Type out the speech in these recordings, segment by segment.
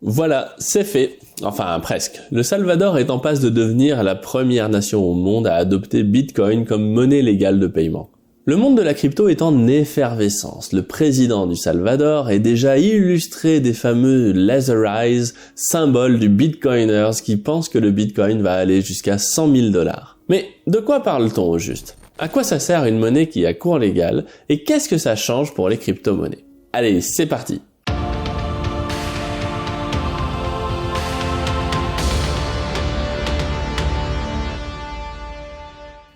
Voilà, c'est fait. Enfin, presque. Le Salvador est en passe de devenir la première nation au monde à adopter Bitcoin comme monnaie légale de paiement. Le monde de la crypto est en effervescence. Le président du Salvador est déjà illustré des fameux laser eyes, symboles du Bitcoiners qui pensent que le Bitcoin va aller jusqu'à 100 000 $. Mais de quoi parle-t-on au juste? À quoi ça sert une monnaie qui a cours légal et qu'est-ce que ça change pour les crypto-monnaies? Allez, c'est parti!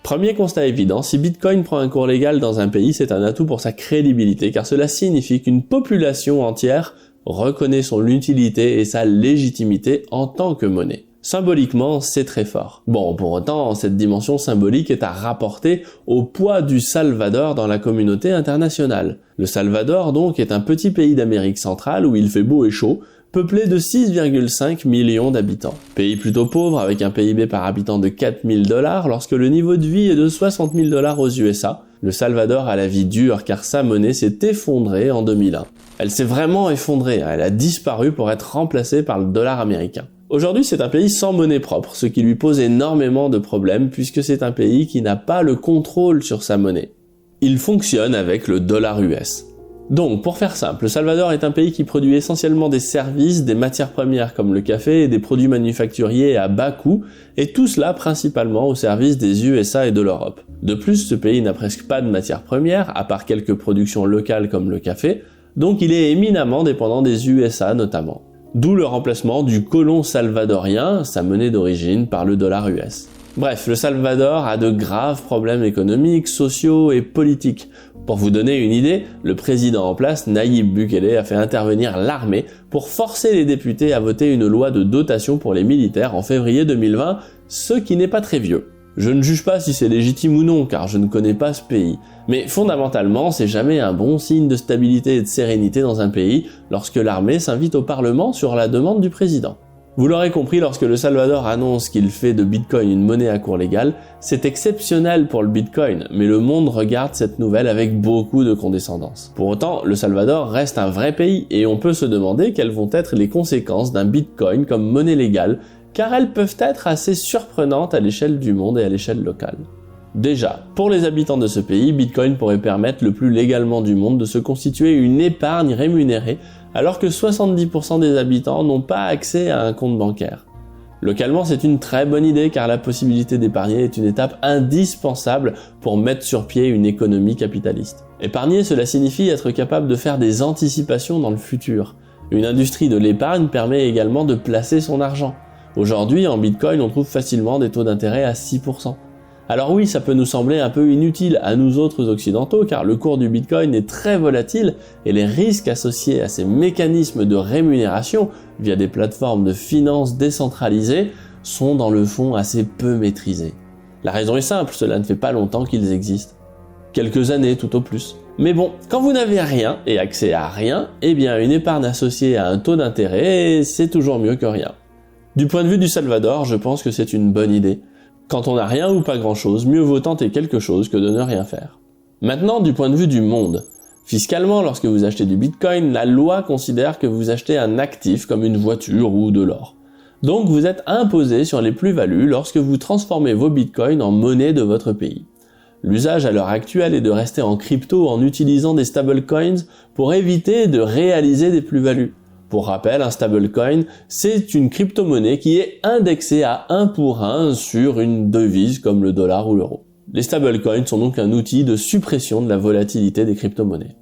Premier constat évident, si Bitcoin prend un cours légal dans un pays, c'est un atout pour sa crédibilité, car cela signifie qu'une population entière reconnaît son utilité et sa légitimité en tant que monnaie. Symboliquement, c'est très fort. Bon, pour autant, cette dimension symbolique est à rapporter au poids du Salvador dans la communauté internationale. Le Salvador, donc, est un petit pays d'Amérique centrale où il fait beau et chaud, peuplé de 6,5 millions d'habitants. Pays plutôt pauvre avec un PIB par habitant de 4 000 $, lorsque le niveau de vie est de 60 000 $ aux USA, le Salvador a la vie dure car sa monnaie s'est effondrée en 2001. Elle s'est vraiment effondrée, elle a disparu pour être remplacée par le dollar américain. Aujourd'hui, c'est un pays sans monnaie propre, ce qui lui pose énormément de problèmes puisque c'est un pays qui n'a pas le contrôle sur sa monnaie. Il fonctionne avec le dollar US. Donc, pour faire simple, le Salvador est un pays qui produit essentiellement des services, des matières premières comme le café et des produits manufacturiers à bas coût, et tout cela principalement au service des USA et de l'Europe. De plus, ce pays n'a presque pas de matières premières, à part quelques productions locales comme le café, donc il est éminemment dépendant des USA notamment. D'où le remplacement du colon salvadorien, sa monnaie d'origine, par le dollar US. Bref, le Salvador a de graves problèmes économiques, sociaux et politiques. Pour vous donner une idée, le président en place, Nayib Bukele, a fait intervenir l'armée pour forcer les députés à voter une loi de dotation pour les militaires en février 2020, ce qui n'est pas très vieux. Je ne juge pas si c'est légitime ou non, car je ne connais pas ce pays. Mais fondamentalement, c'est jamais un bon signe de stabilité et de sérénité dans un pays lorsque l'armée s'invite au Parlement sur la demande du président. Vous l'aurez compris, lorsque le Salvador annonce qu'il fait de Bitcoin une monnaie à cours légal, c'est exceptionnel pour le Bitcoin, mais le monde regarde cette nouvelle avec beaucoup de condescendance. Pour autant, le Salvador reste un vrai pays et on peut se demander quelles vont être les conséquences d'un Bitcoin comme monnaie légale, car elles peuvent être assez surprenantes à l'échelle du monde et à l'échelle locale. Déjà, pour les habitants de ce pays, Bitcoin pourrait permettre le plus légalement du monde de se constituer une épargne rémunérée, alors que 70% des habitants n'ont pas accès à un compte bancaire. Localement, c'est une très bonne idée car la possibilité d'épargner est une étape indispensable pour mettre sur pied une économie capitaliste. Épargner, cela signifie être capable de faire des anticipations dans le futur. Une industrie de l'épargne permet également de placer son argent. Aujourd'hui, en Bitcoin, on trouve facilement des taux d'intérêt à 6%. Alors oui, ça peut nous sembler un peu inutile à nous autres occidentaux car le cours du Bitcoin est très volatile et les risques associés à ces mécanismes de rémunération via des plateformes de finances décentralisées sont dans le fond assez peu maîtrisés. La raison est simple, cela ne fait pas longtemps qu'ils existent. Quelques années tout au plus. Mais bon, quand vous n'avez rien et accès à rien, eh bien une épargne associée à un taux d'intérêt, c'est toujours mieux que rien. Du point de vue du Salvador, je pense que c'est une bonne idée. Quand on n'a rien ou pas grand-chose, mieux vaut tenter quelque chose que de ne rien faire. Maintenant, du point de vue du monde. Fiscalement, lorsque vous achetez du Bitcoin, la loi considère que vous achetez un actif comme une voiture ou de l'or. Donc vous êtes imposé sur les plus-values lorsque vous transformez vos Bitcoins en monnaie de votre pays. L'usage à l'heure actuelle est de rester en crypto en utilisant des stablecoins pour éviter de réaliser des plus-values. Pour rappel, un stablecoin, c'est une crypto-monnaie qui est indexée à 1 pour 1 sur une devise comme le dollar ou l'euro. Les stablecoins sont donc un outil de suppression de la volatilité des crypto-monnaies.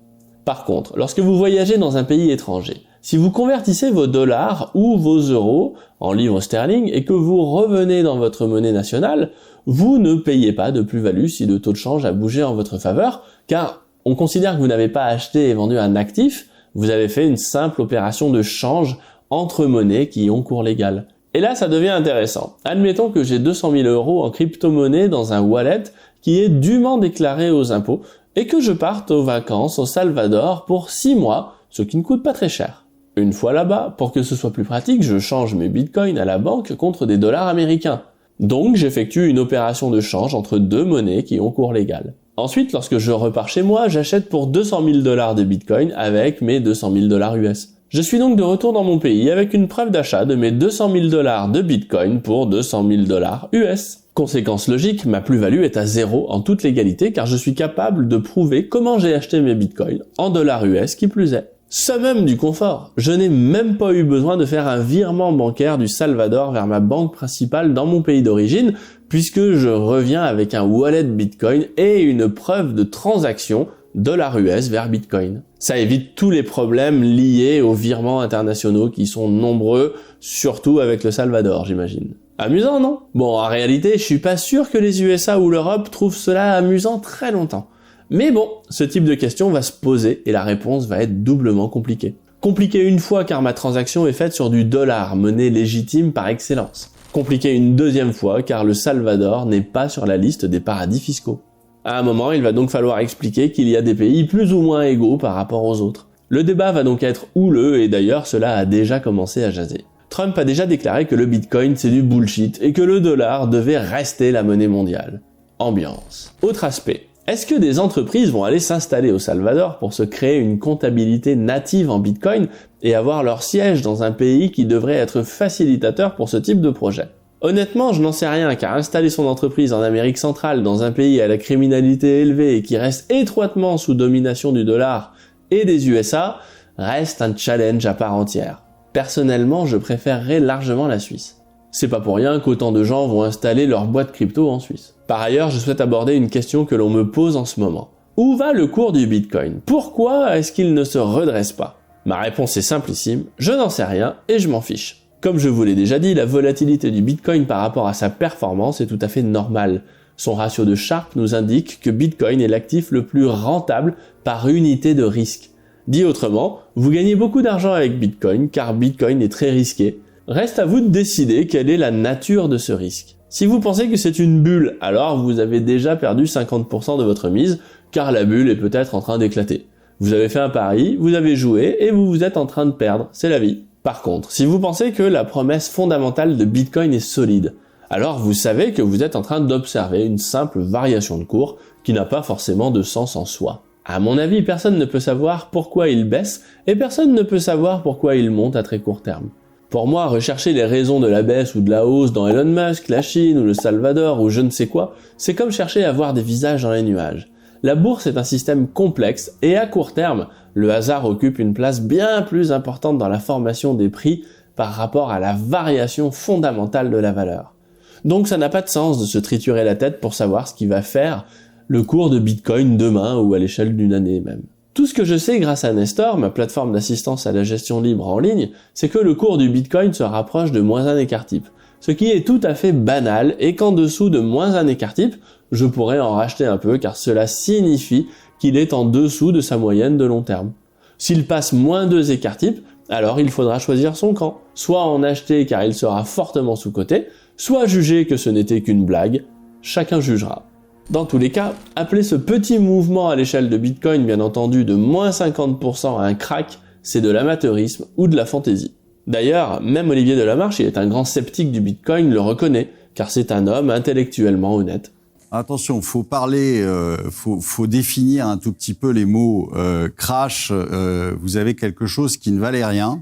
Par contre, lorsque vous voyagez dans un pays étranger, si vous convertissez vos dollars ou vos euros en livres sterling et que vous revenez dans votre monnaie nationale, vous ne payez pas de plus-value si le taux de change a bougé en votre faveur, car on considère que vous n'avez pas acheté et vendu un actif, vous avez fait une simple opération de change entre monnaies qui ont cours légal. Et là, ça devient intéressant. Admettons que j'ai 200 000 € en crypto-monnaie dans un wallet qui est dûment déclaré aux impôts et que je parte aux vacances au Salvador pour 6 mois, ce qui ne coûte pas très cher. Une fois là-bas, pour que ce soit plus pratique, je change mes bitcoins à la banque contre des dollars américains. Donc, j'effectue une opération de change entre deux monnaies qui ont cours légal. Ensuite, lorsque je repars chez moi, j'achète pour 200 000 $ de Bitcoin avec mes 200 000 $ US. Je suis donc de retour dans mon pays avec une preuve d'achat de mes 200 000 $ de Bitcoin pour 200 000 $ US. Conséquence logique, ma plus-value est à 0 en toute légalité car je suis capable de prouver comment j'ai acheté mes Bitcoins en dollars US qui plus est. Summum du confort, je n'ai même pas eu besoin de faire un virement bancaire du Salvador vers ma banque principale dans mon pays d'origine puisque je reviens avec un wallet Bitcoin et une preuve de transaction dollars US vers Bitcoin. Ça évite tous les problèmes liés aux virements internationaux qui sont nombreux, surtout avec le Salvador, j'imagine. Amusant, non? Bon, en réalité, je suis pas sûr que les USA ou l'Europe trouvent cela amusant très longtemps. Mais bon, ce type de question va se poser et la réponse va être doublement compliquée. Compliquée une fois car ma transaction est faite sur du dollar, monnaie légitime par excellence. Compliquée une deuxième fois car le Salvador n'est pas sur la liste des paradis fiscaux. À un moment, il va donc falloir expliquer qu'il y a des pays plus ou moins égaux par rapport aux autres. Le débat va donc être houleux et d'ailleurs cela a déjà commencé à jaser. Trump a déjà déclaré que le Bitcoin c'est du bullshit et que le dollar devait rester la monnaie mondiale. Ambiance. Autre aspect. Est-ce que des entreprises vont aller s'installer au Salvador pour se créer une comptabilité native en Bitcoin et avoir leur siège dans un pays qui devrait être facilitateur pour ce type de projet? Honnêtement, je n'en sais rien car installer son entreprise en Amérique centrale dans un pays à la criminalité élevée et qui reste étroitement sous domination du dollar et des USA reste un challenge à part entière. Personnellement, je préférerais largement la Suisse. C'est pas pour rien qu'autant de gens vont installer leur boîte crypto en Suisse. Par ailleurs, je souhaite aborder une question que l'on me pose en ce moment. Où va le cours du Bitcoin? Pourquoi est-ce qu'il ne se redresse pas? Ma réponse est simplissime, je n'en sais rien et je m'en fiche. Comme je vous l'ai déjà dit, la volatilité du Bitcoin par rapport à sa performance est tout à fait normale. Son ratio de Sharpe nous indique que Bitcoin est l'actif le plus rentable par unité de risque. Dit autrement, vous gagnez beaucoup d'argent avec Bitcoin car Bitcoin est très risqué. Reste à vous de décider quelle est la nature de ce risque. Si vous pensez que c'est une bulle, alors vous avez déjà perdu 50% de votre mise car la bulle est peut-être en train d'éclater. Vous avez fait un pari, vous avez joué et vous êtes en train de perdre, c'est la vie. Par contre, si vous pensez que la promesse fondamentale de Bitcoin est solide, alors vous savez que vous êtes en train d'observer une simple variation de cours qui n'a pas forcément de sens en soi. À mon avis, personne ne peut savoir pourquoi il baisse et personne ne peut savoir pourquoi il monte à très court terme. Pour moi, rechercher les raisons de la baisse ou de la hausse dans Elon Musk, la Chine ou le Salvador ou je ne sais quoi, c'est comme chercher à voir des visages dans les nuages. La bourse est un système complexe et à court terme, le hasard occupe une place bien plus importante dans la formation des prix par rapport à la variation fondamentale de la valeur. Donc ça n'a pas de sens de se triturer la tête pour savoir ce qui va faire le cours de Bitcoin demain ou à l'échelle d'une année même. Tout ce que je sais grâce à Nestor, ma plateforme d'assistance à la gestion libre en ligne, c'est que le cours du Bitcoin se rapproche de -1 écart type, ce qui est tout à fait banal et qu'en dessous de -1 écart type, je pourrais en racheter un peu car cela signifie qu'il est en dessous de sa moyenne de long terme. S'il passe -2 écart type, alors il faudra choisir son camp, soit en acheter car il sera fortement sous-coté, soit juger que ce n'était qu'une blague, chacun jugera. Dans tous les cas, appeler ce petit mouvement à l'échelle de Bitcoin, bien entendu, de -50% à un crack, c'est de l'amateurisme ou de la fantaisie. D'ailleurs, même Olivier Delamarche, il est un grand sceptique du Bitcoin, le reconnaît, car c'est un homme intellectuellement honnête. Attention, faut parler, faut définir un tout petit peu les mots crash. Vous avez quelque chose qui ne valait rien,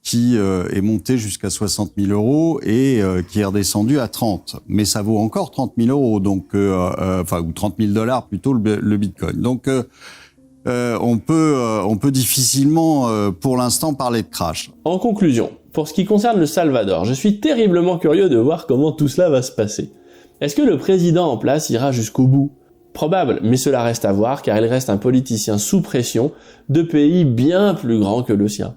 qui est monté jusqu'à 60 000 € et qui est redescendu à 30. Mais ça vaut encore 30 000 €, donc ou 30 000 $ plutôt le Bitcoin. Donc on peut difficilement pour l'instant parler de crash. En conclusion, pour ce qui concerne le Salvador, je suis terriblement curieux de voir comment tout cela va se passer. Est-ce que le président en place ira jusqu'au bout? Probable, mais cela reste à voir car il reste un politicien sous pression de pays bien plus grands que le sien.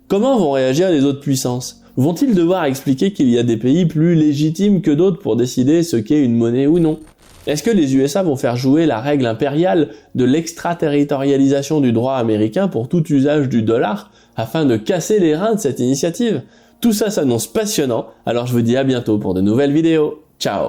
Comment vont réagir les autres puissances? Vont-ils devoir expliquer qu'il y a des pays plus légitimes que d'autres pour décider ce qu'est une monnaie ou non? Est-ce que les USA vont faire jouer la règle impériale de l'extraterritorialisation du droit américain pour tout usage du dollar afin de casser les reins de cette initiative? Tout ça s'annonce passionnant, alors je vous dis à bientôt pour de nouvelles vidéos. Ciao!